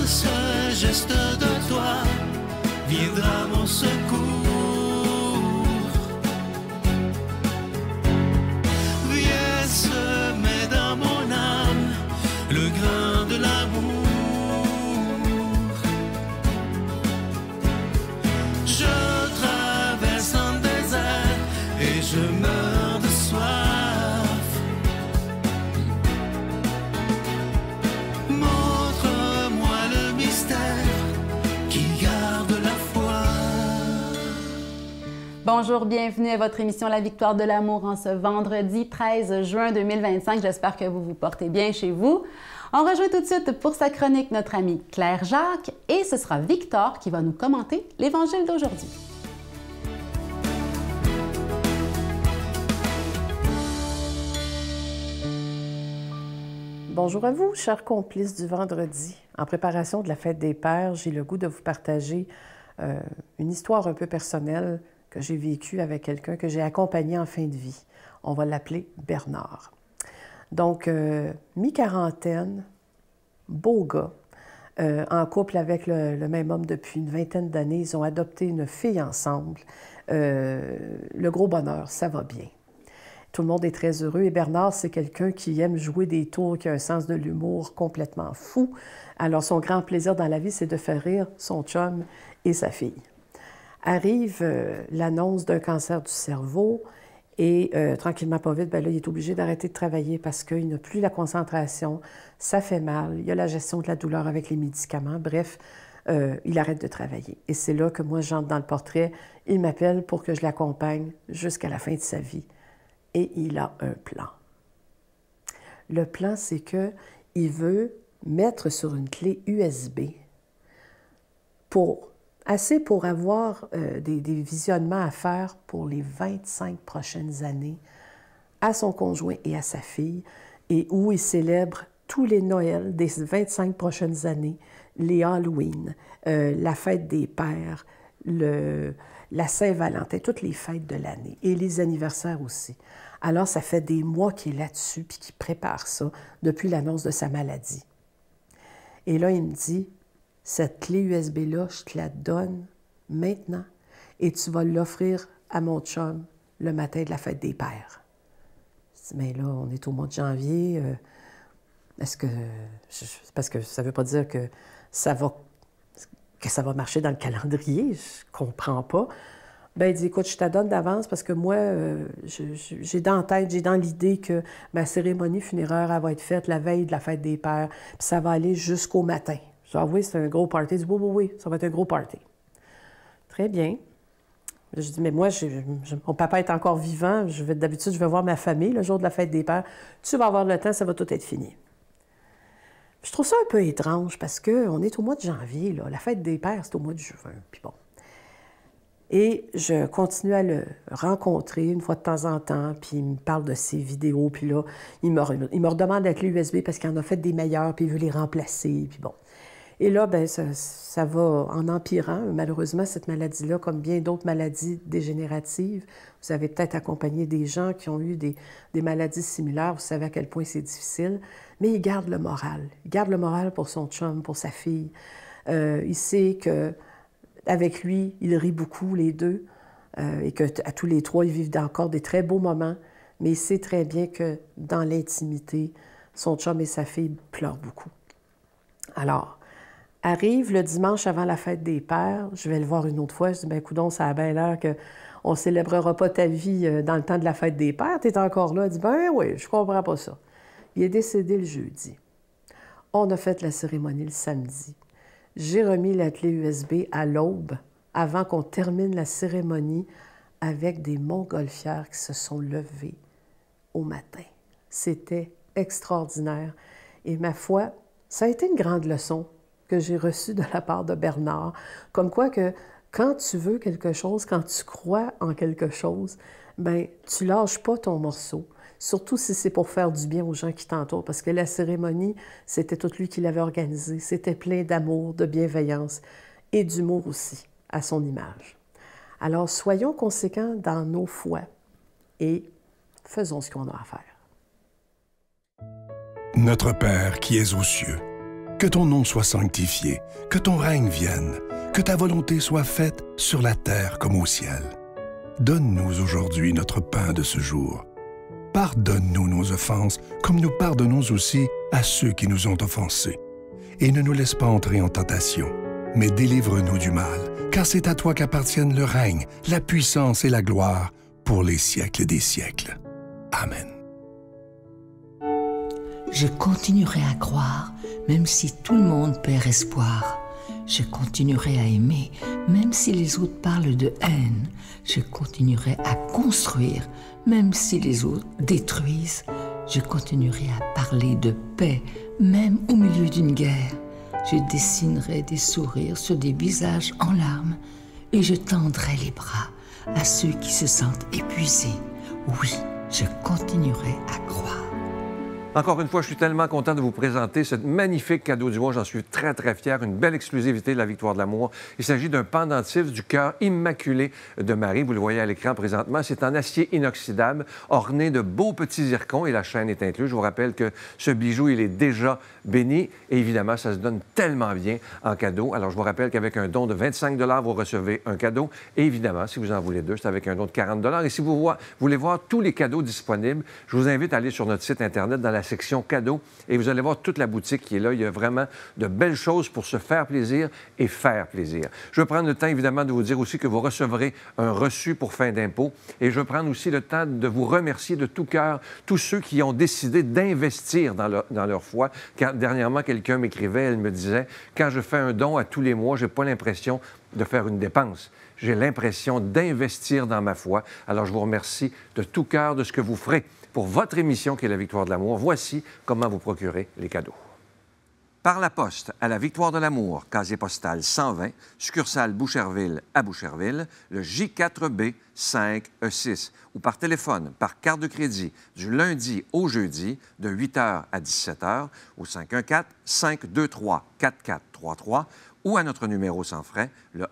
ce geste de toi viendra mon secours. Viens semer dans mon âme le grain de l'amour. Je traverse un désert et je meurs de soif. Montre-moi le mystère qui garde la foi. Bonjour, bienvenue à votre émission La Victoire de l'amour en ce vendredi 13 juin 2025. J'espère que vous vous portez bien chez vous. On rejoint tout de suite pour sa chronique notre amie Claire Jacques et ce sera Victor qui va nous commenter l'Évangile d'aujourd'hui. Bonjour à vous, chers complices du vendredi. En préparation de la fête des Pères, j'ai le goût de vous partager une histoire un peu personnelle que j'ai vécue avec quelqu'un que j'ai accompagné en fin de vie. On va l'appeler Bernard. Donc, mi-quarantaine, beau gars, en couple avec le même homme depuis une vingtaine d'années. Ils ont adopté une fille ensemble. Le gros bonheur, ça va bien. Tout le monde est très heureux et Bernard, c'est quelqu'un qui aime jouer des tours, qui a un sens de l'humour complètement fou. Alors, son grand plaisir dans la vie, c'est de faire rire son chum et sa fille. Arrive l'annonce d'un cancer du cerveau et tranquillement, pas vite, bien là, il est obligé d'arrêter de travailler parce qu'il n'a plus la concentration, ça fait mal, il y a la gestion de la douleur avec les médicaments, bref, il arrête de travailler. Et c'est là que moi, j'entre dans le portrait, il m'appelle pour que je l'accompagne jusqu'à la fin de sa vie. Et il a un plan. Le plan, c'est qu'il veut mettre sur une clé USB assez pour avoir des visionnements à faire pour les 25 prochaines années à son conjoint et à sa fille, et où il célèbre tous les Noëls des 25 prochaines années, les Halloween, la fête des pères, la Saint-Valentin, toutes les fêtes de l'année, et les anniversaires aussi. Alors, ça fait des mois qu'il est là-dessus, puis qu'il prépare ça depuis l'annonce de sa maladie. Et là, il me dit, cette clé USB-là, je te la donne maintenant, et tu vas l'offrir à mon chum le matin de la fête des pères. Je dis, mais là, on est au mois de janvier, est-ce que... Parce que ça ne veut pas dire que ça va marcher dans le calendrier, je comprends pas. Ben il dit, écoute, je te la donne d'avance parce que moi, j'ai dans la tête, j'ai dans l'idée que ma cérémonie funéraire, elle va être faite la veille de la fête des pères, puis ça va aller jusqu'au matin. Je dis, ah oui, c'est un gros party. Il dit, oui, ça va être un gros party. Très bien. Je dis, mais moi, mon papa est encore vivant, d'habitude, je vais voir ma famille le jour de la fête des pères. Tu vas avoir le temps, ça va tout être fini. Je trouve ça un peu étrange parce qu'on est au mois de janvier, là. La fête des pères, c'est au mois de juin. Puis bon. Et je continue à le rencontrer une fois de temps en temps, puis il me parle de ses vidéos, puis là, il me redemande la clé USB parce qu'il en a fait des meilleures, puis il veut les remplacer, puis bon. Et là, bien, ça va en empirant. Malheureusement, cette maladie-là, comme bien d'autres maladies dégénératives, vous avez peut-être accompagné des gens qui ont eu des maladies similaires, vous savez à quel point c'est difficile, mais il garde le moral. Il garde le moral pour son chum, pour sa fille. Il sait que avec lui, il rit beaucoup, les deux, et qu'à tous les trois, ils vivent encore des très beaux moments, mais il sait très bien que dans l'intimité, son chum et sa fille pleurent beaucoup. Alors, arrive le dimanche avant la fête des pères, je vais le voir une autre fois, je dis, bien, coudonc, ça a bien l'air qu'on ne célébrera pas ta vie dans le temps de la fête des pères, tu es encore là. Il dit, ben oui, je comprends pas ça. Il est décédé le jeudi. On a fait la cérémonie le samedi. J'ai remis la clé USB à l'aube, avant qu'on termine la cérémonie, avec des montgolfières qui se sont levées au matin. C'était extraordinaire. Et ma foi, ça a été une grande leçon que j'ai reçue de la part de Bernard, comme quoi que quand tu veux quelque chose, quand tu crois en quelque chose, bien, tu lâches pas ton morceau. Surtout si c'est pour faire du bien aux gens qui t'entourent, parce que la cérémonie, c'était tout lui qui l'avait organisée. C'était plein d'amour, de bienveillance et d'humour aussi, à son image. Alors, soyons conséquents dans nos foi et faisons ce qu'on a à faire. Notre Père qui es aux cieux, Que ton nom soit sanctifié, que ton règne vienne, que ta volonté soit faite sur la terre comme au ciel. Donne-nous aujourd'hui notre pain de ce jour. Pardonne-nous nos offenses, comme nous pardonnons aussi à ceux qui nous ont offensés. Et ne nous laisse pas entrer en tentation, mais délivre-nous du mal, car c'est à toi qu'appartiennent le règne, la puissance et la gloire pour les siècles des siècles. Amen. Je continuerai à croire, même si tout le monde perd espoir. Je continuerai à aimer, même si les autres parlent de haine. Je continuerai à construire, même si les autres détruisent. Je continuerai à parler de paix, même au milieu d'une guerre. Je dessinerai des sourires sur des visages en larmes et je tendrai les bras à ceux qui se sentent épuisés. Oui, je continuerai à croire. Encore une fois, je suis tellement content de vous présenter ce magnifique cadeau du mois. J'en suis très, très fier. Une belle exclusivité de la Victoire de l'amour. Il s'agit d'un pendentif du cœur immaculé de Marie. Vous le voyez à l'écran présentement. C'est en acier inoxydable, orné de beaux petits zircons et la chaîne est incluse. Je vous rappelle que ce bijou, il est déjà béni et évidemment, ça se donne tellement bien en cadeau. Alors, je vous rappelle qu'avec un don de 25 $, vous recevez un cadeau. Et évidemment, si vous en voulez deux, c'est avec un don de 40 $. Et si vous voulez voir tous les cadeaux disponibles, je vous invite à aller sur notre site Internet dans la section cadeaux et vous allez voir toute la boutique qui est là. Il y a vraiment de belles choses pour se faire plaisir et faire plaisir. Je vais prendre le temps, évidemment, de vous dire aussi que vous recevrez un reçu pour fin d'impôt et je vais prendre aussi le temps de vous remercier de tout cœur tous ceux qui ont décidé d'investir dans leur foi. Quand dernièrement, quelqu'un m'écrivait, elle me disait « Quand je fais un don à tous les mois, je n'ai pas l'impression de faire une dépense. J'ai l'impression d'investir dans ma foi. » Alors, je vous remercie de tout cœur de ce que vous ferez pour votre émission qui est la Victoire de l'amour. Voici comment vous procurer les cadeaux. Par la poste à la Victoire de l'amour, casier postal 120, succursale Boucherville à Boucherville, le J4B 5E6, ou par téléphone, par carte de crédit, du lundi au jeudi, de 8h à 17h, au 514-523-4433, ou à notre numéro sans frais, le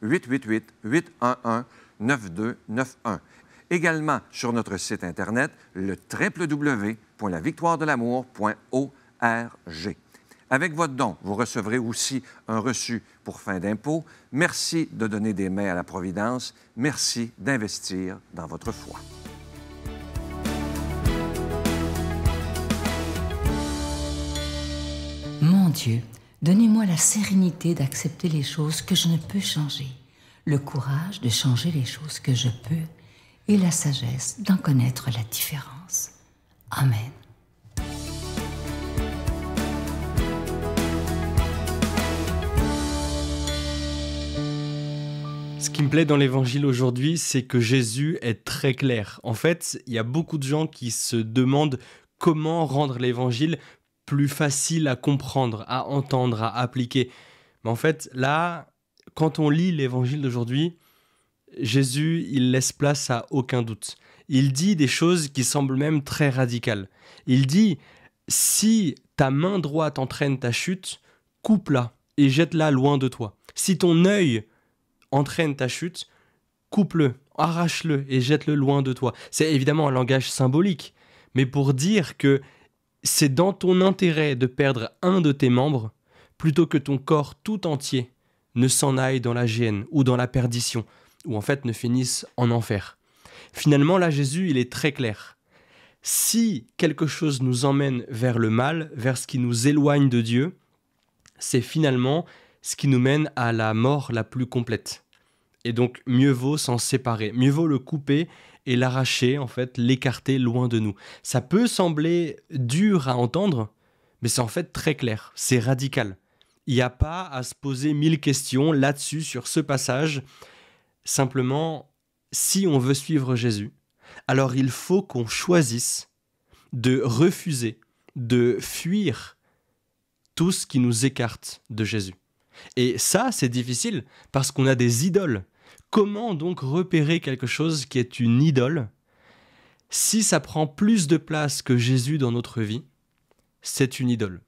1-888-811-9291. Également sur notre site Internet, le www.lavictoiredelamour.org. Avec votre don, vous recevrez aussi un reçu pour fin d'impôt. Merci de donner des mains à la Providence. Merci d'investir dans votre foi. Mon Dieu, donnez-moi la sérénité d'accepter les choses que je ne peux changer, le courage de changer les choses que je peux et la sagesse d'en connaître la différence. Amen. Ce qui me plaît dans l'Évangile aujourd'hui, c'est que Jésus est très clair. En fait, il y a beaucoup de gens qui se demandent comment rendre l'Évangile plus facile à comprendre, à entendre, à appliquer. Mais en fait, là, quand on lit l'Évangile d'aujourd'hui, Jésus, il laisse place à aucun doute. Il dit des choses qui semblent même très radicales. Il dit, si ta main droite entraîne ta chute, coupe-la et jette-la loin de toi. Si ton œil entraîne ta chute, coupe-le, arrache-le et jette-le loin de toi. C'est évidemment un langage symbolique, mais pour dire que c'est dans ton intérêt de perdre un de tes membres plutôt que ton corps tout entier ne s'en aille dans la géhenne ou dans la perdition, ou en fait ne finisse en enfer. Finalement, là, Jésus, il est très clair. Si quelque chose nous emmène vers le mal, vers ce qui nous éloigne de Dieu, c'est finalement ce qui nous mène à la mort la plus complète. Et donc, mieux vaut s'en séparer, mieux vaut le couper et l'arracher, en fait, l'écarter loin de nous. Ça peut sembler dur à entendre, mais c'est en fait très clair, c'est radical. Il n'y a pas à se poser 1000 questions là-dessus, sur ce passage. Simplement, si on veut suivre Jésus, alors il faut qu'on choisisse de refuser, de fuir tout ce qui nous écarte de Jésus. Et ça, c'est difficile parce qu'on a des idoles. Comment donc repérer quelque chose qui est une idole? Si ça prend plus de place que Jésus dans notre vie, c'est une idole.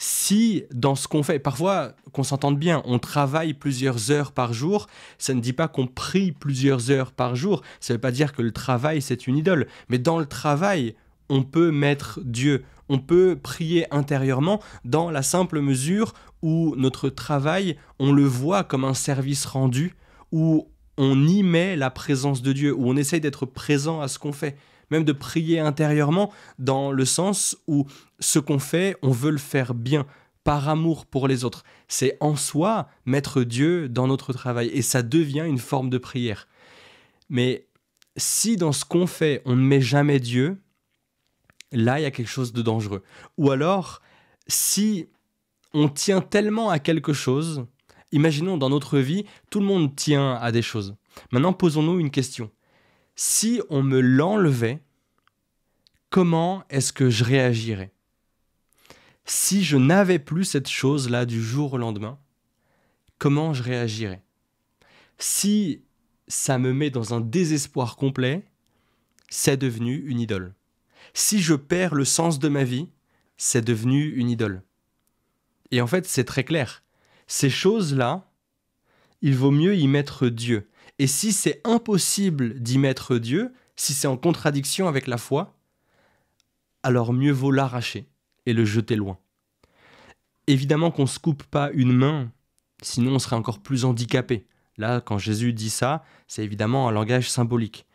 Si dans ce qu'on fait, parfois qu'on s'entende bien, on travaille plusieurs heures par jour, ça ne dit pas qu'on prie plusieurs heures par jour, ça ne veut pas dire que le travail c'est une idole, mais dans le travail, on peut mettre Dieu, On peut prier intérieurement dans la simple mesure où notre travail, on le voit comme un service rendu, où on y met la présence de Dieu, où on essaye d'être présent à ce qu'on fait. Même de prier intérieurement dans le sens où ce qu'on fait, on veut le faire bien, par amour pour les autres. C'est en soi mettre Dieu dans notre travail et ça devient une forme de prière. Mais si dans ce qu'on fait, on ne met jamais Dieu, là, il y a quelque chose de dangereux. Ou alors, si on tient tellement à quelque chose, imaginons dans notre vie, tout le monde tient à des choses. Maintenant, posons-nous une question. Si on me l'enlevait, comment est-ce que je réagirais ? Si je n'avais plus cette chose-là du jour au lendemain, comment je réagirais ? Si ça me met dans un désespoir complet, c'est devenu une idole. Si je perds le sens de ma vie, c'est devenu une idole. Et en fait, c'est très clair. Ces choses-là, il vaut mieux y mettre Dieu. Et si c'est impossible d'y mettre Dieu, si c'est en contradiction avec la foi, alors mieux vaut l'arracher et le jeter loin. Évidemment qu'on ne se coupe pas une main, sinon on serait encore plus handicapé. Là, quand Jésus dit ça, c'est évidemment un langage symbolique.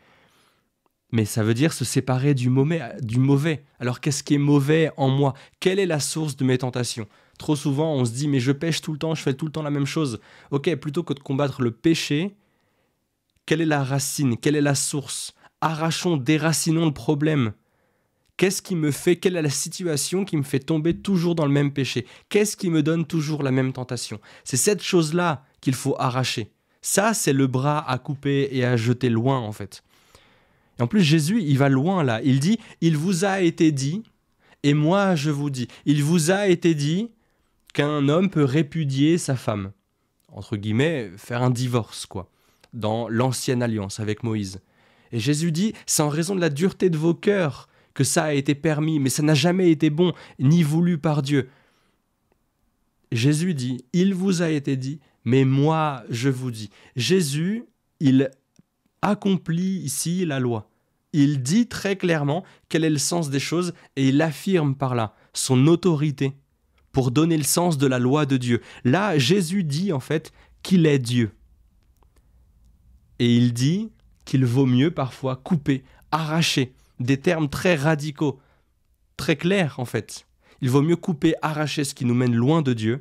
Mais ça veut dire se séparer du mauvais. Alors qu'est-ce qui est mauvais en moi ? Quelle est la source de mes tentations ? Trop souvent, on se dit « mais je pêche tout le temps, je fais tout le temps la même chose ». Ok, plutôt que de combattre le péché, quelle est la racine ? Quelle est la source ? Arrachons, déracinons le problème. Qu'est-ce qui me fait, quelle est la situation qui me fait tomber toujours dans le même péché ? Qu'est-ce qui me donne toujours la même tentation ? C'est cette chose-là qu'il faut arracher. Ça, c'est le bras à couper et à jeter loin, en fait. Et en plus, Jésus, il va loin, là. Il dit, « Il vous a été dit, et moi je vous dis. Il vous a été dit qu'un homme peut répudier sa femme. » Entre guillemets, faire un divorce, quoi. Dans l'ancienne alliance avec Moïse. Et Jésus dit, c'est en raison de la dureté de vos cœurs que ça a été permis, mais ça n'a jamais été bon, ni voulu par Dieu. Jésus dit, il vous a été dit, mais moi je vous dis. Jésus, il accomplit ici la loi. Il dit très clairement quel est le sens des choses et il affirme par là son autorité pour donner le sens de la loi de Dieu. Là, Jésus dit en fait qu'il est Dieu. Et il dit qu'il vaut mieux parfois couper, arracher, des termes très radicaux, très clairs en fait. Il vaut mieux couper, arracher ce qui nous mène loin de Dieu,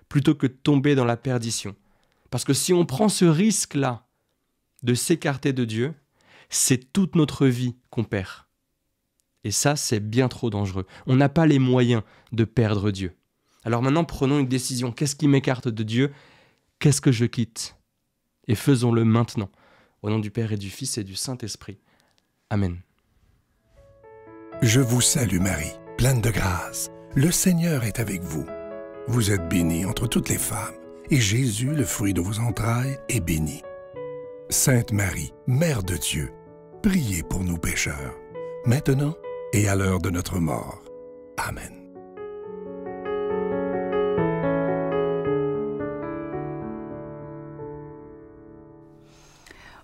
plutôt que de tomber dans la perdition. Parce que si on prend ce risque-là de s'écarter de Dieu, c'est toute notre vie qu'on perd. Et ça, c'est bien trop dangereux. On n'a pas les moyens de perdre Dieu. Alors maintenant, prenons une décision. Qu'est-ce qui m'écarte de Dieu ? Qu'est-ce que je quitte ? Et faisons-le maintenant. Au nom du Père et du Fils et du Saint-Esprit. Amen. Je vous salue Marie, pleine de grâce. Le Seigneur est avec vous. Vous êtes bénie entre toutes les femmes, et Jésus, le fruit de vos entrailles, est béni. Sainte Marie, Mère de Dieu, priez pour nous pécheurs, maintenant et à l'heure de notre mort. Amen.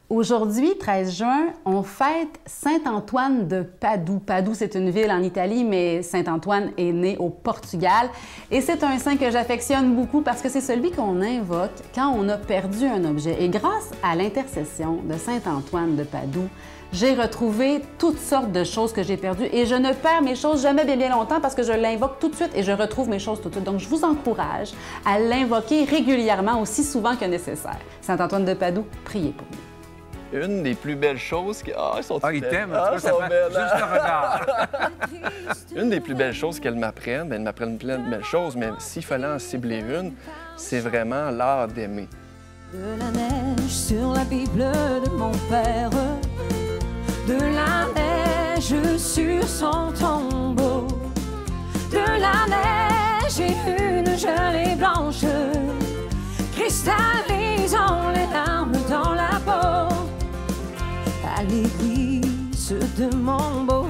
Aujourd'hui, 13 juin, on fête Saint-Antoine de Padoue. Padoue, c'est une ville en Italie, mais Saint-Antoine est né au Portugal. Et c'est un saint que j'affectionne beaucoup parce que c'est celui qu'on invoque quand on a perdu un objet. Et grâce à l'intercession de Saint-Antoine de Padoue, j'ai retrouvé toutes sortes de choses que j'ai perdues et je ne perds mes choses jamais bien longtemps parce que je l'invoque tout de suite et je retrouve mes choses tout de suite. Donc, je vous encourage à l'invoquer régulièrement, aussi souvent que nécessaire. Saint-Antoine de Padoue, priez pour nous. Une des plus belles choses que... Ah, ils sont il t'aime, ça sont belles. Juste le regard. Une des plus belles choses qu'elles m'apprennent, elles m'apprennent plein de belles choses, mais s'il fallait en cibler une, c'est vraiment l'art d'aimer. De la neige sur la Bible de mon père, de la neige sur son tombeau, de la neige et une gelée blanche, cristallisant les larmes dans la peau. À l'église de mon beau